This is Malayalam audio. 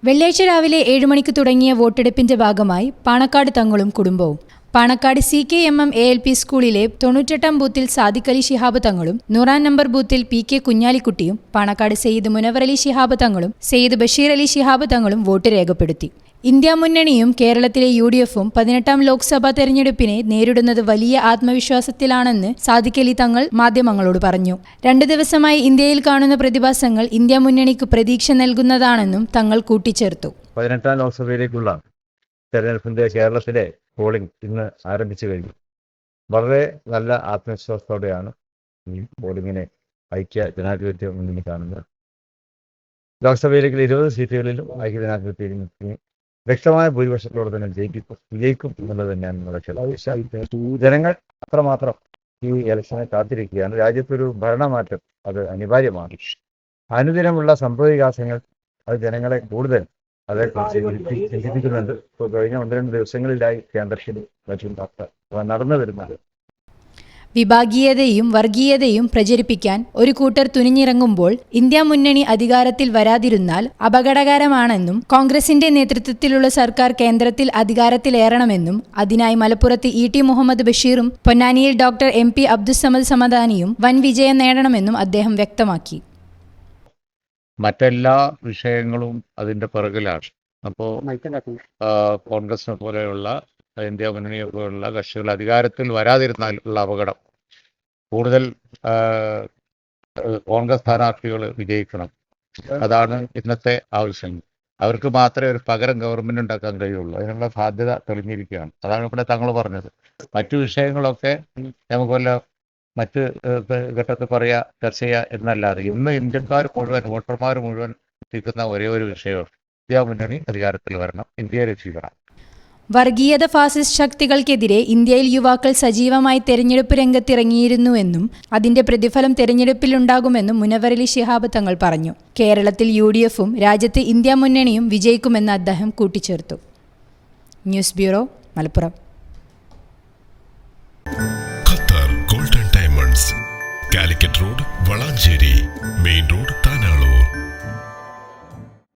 വെള്ളിയാഴ്ച രാവിലെ 7 മണിക്ക് തുടങ്ങിയ വോട്ടെടുപ്പിന്റെ ഭാഗമായി പാണക്കാട് തങ്ങളും കുടുംബവും. പാണക്കാട് CKMM ALP സ്കൂളിലെ 98-ാം ബൂത്തിൽ സാദിഖ് അലി ശിഹാബ് തങ്ങളും 100-ാം നമ്പർ ബൂത്തിൽ PK കുഞ്ഞാലിക്കുട്ടിയും പാണക്കാട് സെയ്ദ് മുനവർ അലി ശിഹാബ് തങ്ങളും സെയ്ദ് ബഷീർ അലി ശിഹാബ് തങ്ങളും വോട്ട് രേഖപ്പെടുത്തി. ഇന്ത്യ മുന്നണിയും കേരളത്തിലെ UDFും 18-ാം ലോക്സഭാ തെരഞ്ഞെടുപ്പിനെ നേരിടുന്നത് വലിയ ആത്മവിശ്വാസത്തിലാണെന്ന് സാദിഖ് അലി തങ്ങൾ മാധ്യമങ്ങളോട് പറഞ്ഞു. 2 ദിവസമായി ഇന്ത്യയിൽ കാണുന്ന പ്രതിഭാസങ്ങൾ ഇന്ത്യ മുന്നണിക്ക് പ്രതീക്ഷ നൽകുന്നതാണെന്നും തങ്ങൾ കൂട്ടിച്ചേർത്തു. 18-ാം ലോക്സഭയിലേക്കുള്ള തെരഞ്ഞെടുപ്പിന്റെ കേരളത്തിലെ പോളിംഗ് ഇന്ന് ആരംഭിച്ചു കഴിഞ്ഞു. വളരെ നല്ല ആത്മവിശ്വാസത്തോടെയാണ് ഈ പോളിംഗിനെ ഐക്യ ജനാധിപത്യ മുന്നണി കാണുന്നത്. ലോക്സഭയിലേക്കുള്ള 20 സീറ്റുകളിലും ഐക്യ ജനാധിപത്യ വ്യക്തമായ ഭൂരിപക്ഷത്തോടെ തന്നെ വിജയിക്കും എന്നുള്ളത് തന്നെയാണ് നമ്മുടെ ജനങ്ങൾ അത്രമാത്രം ഈ ഇലക്ഷനെ കാത്തിരിക്കുകയാണ്. രാജ്യത്തൊരു ഭരണമാറ്റം അത് അനിവാര്യമാണ്. അനുദിനമുള്ള സംഭവവികാസങ്ങൾ അത് ജനങ്ങളെ കൂടുതൽ അതേക്കുറിച്ച് ചിന്തിപ്പിക്കുന്നുണ്ട്. ഇപ്പോൾ കഴിഞ്ഞ 1-2 ദിവസങ്ങളിലായി കേന്ദ്രത്തിൽ മറ്റും നടന്നു വരുന്നത്. വിഭാഗീയതയും വർഗീയതയും പ്രചരിപ്പിക്കാൻ ഒരു കൂട്ടർ തുനിഞ്ഞിറങ്ങുമ്പോൾ ഇന്ത്യ മുന്നണി അധികാരത്തിൽ വരാതിരുന്നാൽ അപകടകരമാണെന്നും കോൺഗ്രസിന്റെ നേതൃത്വത്തിലുള്ള സർക്കാർ കേന്ദ്രത്തിൽ അധികാരത്തിലേറണമെന്നും അതിനായി മലപ്പുറത്ത് ET മുഹമ്മദ് ബഷീറും പൊന്നാനിയിൽ ഡോക്ടർ MP അബ്ദുസ്സമദ് സമദാനിയും വൻ വിജയം നേടണമെന്നും അദ്ദേഹം വ്യക്തമാക്കി. മറ്റെല്ലാ വിഷയങ്ങളും അതിൻ്റെ പിറകിലാണ്. അപ്പോൾ കോൺഗ്രസിനെ പോലെയുള്ള ഇന്ത്യ മുന്നണിയെ പോലുള്ള കക്ഷികൾ അധികാരത്തിൽ വരാതിരുന്നാലുള്ള അപകടം കൂടുതൽ കോൺഗ്രസ് സ്ഥാനാർത്ഥികൾ വിജയിക്കണം. അതാണ് ഇന്നത്തെ ആവശ്യം. അവർക്ക് മാത്രമേ ഒരു പകരം ഗവൺമെൻറ് ഉണ്ടാക്കാൻ കഴിയുള്ളൂ. അതിനുള്ള സാധ്യത തെളിഞ്ഞിരിക്കുകയാണ്. അതാണ് ഇവിടെ തങ്ങൾ പറഞ്ഞത്. മറ്റു വിഷയങ്ങളൊക്കെ നമുക്ക് വല്ല മറ്റ് ഘട്ടത്തിൽ ചർച്ച ചെയ്യുക എന്നല്ലാതെ ഇന്ന് ഇന്ത്യക്കാർ മുഴുവൻ വോട്ടർമാർ മുഴുവൻ എത്തിക്കുന്ന ഒരേ ഒരു വിഷയമാണ് ഇന്ത്യ മുന്നണി അധികാരത്തിൽ വരണം, ഇന്ത്യയെ രക്ഷിക്കണം. വർഗീയത ഫാസിസ്റ്റ് ശക്തികൾക്കെതിരെ ഇന്ത്യയിൽ യുവാക്കൾ സജീവമായി തെരഞ്ഞെടുപ്പ് രംഗത്തിറങ്ങിയിരുന്നുവെന്നും അതിന്റെ പ്രതിഫലം തെരഞ്ഞെടുപ്പിലുണ്ടാകുമെന്നും മുനവർ അലി ശിഹാബ് തങ്ങൾ പറഞ്ഞു. കേരളത്തിൽ UDFും രാജ്യത്ത് ഇന്ത്യ മുന്നണിയും വിജയിക്കുമെന്ന് അദ്ദേഹം കൂട്ടിച്ചേർത്തു. News bureau, Malappuram. Qatar golden diamonds, Calicut road,